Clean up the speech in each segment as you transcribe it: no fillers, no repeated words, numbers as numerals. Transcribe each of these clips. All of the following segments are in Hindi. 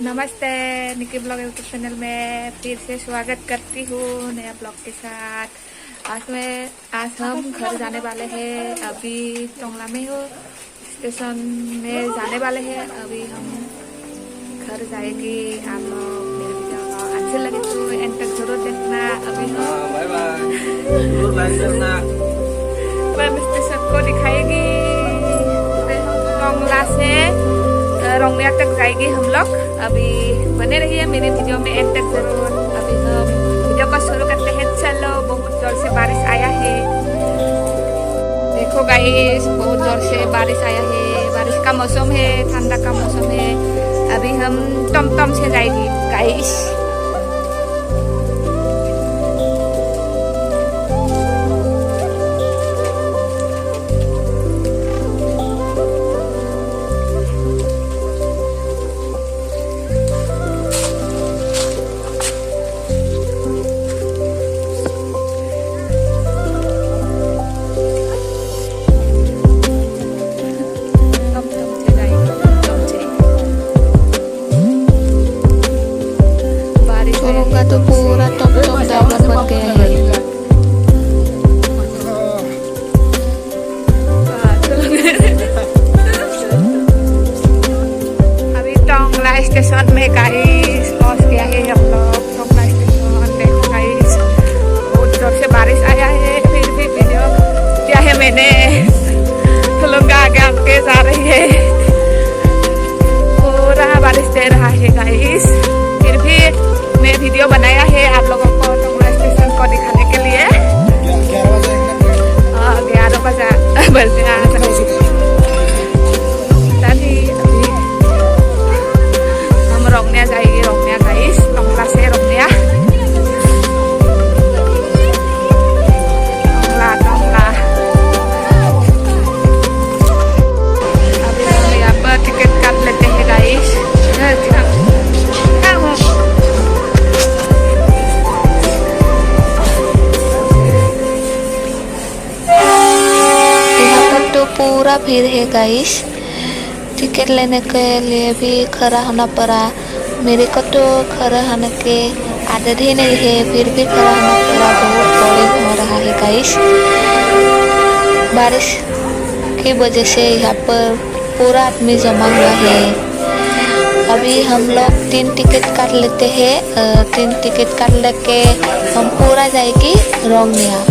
नमस्ते, निकी ब्लॉग यूट्यूब चैनल में फिर से स्वागत करती हूँ नया ब्लॉग के साथ। आज हम घर जाने वाले हैं। अभी टोंगला में हो स्टेशन में जाने वाले हैं। अभी हम घर जाएंगे। आप लोग मेरे वीडियो को अच्छे लगे तो एंड तक जरूर देखना। अभी हम स्टेशन को दिखाएगी। टोंगला से रोंगलिया तक जाएगी हम लोग। अभी बने रहिए मेरे वीडियो में एंड तक जरूर। अभी हम वीडियो को शुरू करते हैं। चलो, बहुत जोर से बारिश आया है। देखो गाइस, बहुत जोर से बारिश आया है। बारिश का मौसम है, ठंडा का मौसम है। अभी हम टमटम से जाएंगे गाइस। तो पूरा टमटम ड्राइवर बन गया है। अभी टोंगला स्टेशन में गाइस पहुंच गया है हम लोग। टोंगला स्टेशन देखो गाइस, बहुत जोर से बारिश आया है। फिर भी वीडियो क्या है, मैंने लोग आगे आगे जा रही है। पूरा बारिश दे रहा है गाइस। फिर भी मैं वीडियो बनाया है आप लोगों को टोंगला स्टेशन को दिखाने के लिए। 11 बजे अभी हम रोंगलिया जाएंगे। रोंगलिया गाइस, टोंगला से रोंगलिया। टोंगला अभी हम यहाँ पर टिकट काट लेते हैं गाइस। पूरा भीड़ है गाइस। टिकट लेने के लिए भी खड़ा होना पड़ा। मेरे को तो खड़ा होने के आदत ही नहीं है, फिर भी खड़ा होना पड़ा। बहुत बोरिंग हो रहा है गाइस। बारिश की वजह से यहाँ पर पूरा आदमी जमा हुआ है। अभी हम लोग 3 टिकट काट लेते हैं। 3 टिकट काट लेके हम पूरा जाएगी रोंगलिया।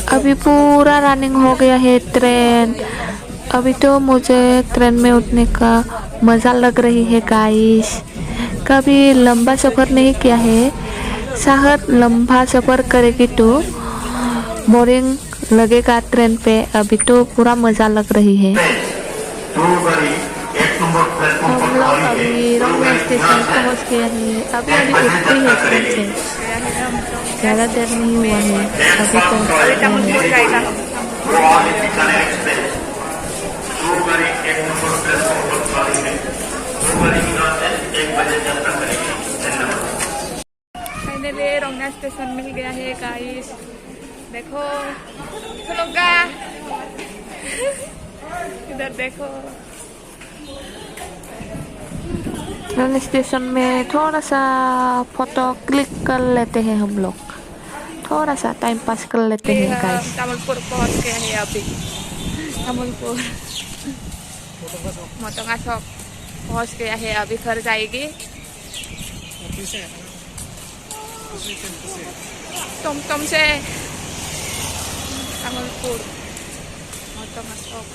अभी पूरा रनिंग हो गया है ट्रेन। अभी तो मुझे ट्रेन में उठने का मज़ा लग रही है गाइस। कभी लंबा सफ़र नहीं किया है, शायद लंबा सफ़र करेगी तो बोरिंग लगेगा ट्रेन पे। अभी तो पूरा मज़ा लग रही है। हम लोग अभी रोंगना स्टेशन पहुंच गए हैं। अभी अभी उठती है ट्रेन से, ज़्यादा देर नहीं हुआ है, अभी पहुंच गए हैं। फाइनली रोंगना स्टेशन मिल गया है गाइस। देखो लोगा इधर देखो। रोंगना स्टेशन में थोड़ा सा फोटो क्लिक कर लेते हैं हम लोग, थोड़ा सा टाइम पास कर लेते हैं गाइस। तामुलपुर पहुंच गए हैं अभी। तामुलपुर मोटोंगासोक पहुंच गया है, अभी घर जाएगी। टमटम से तामुलपुर मोटोंगासोक।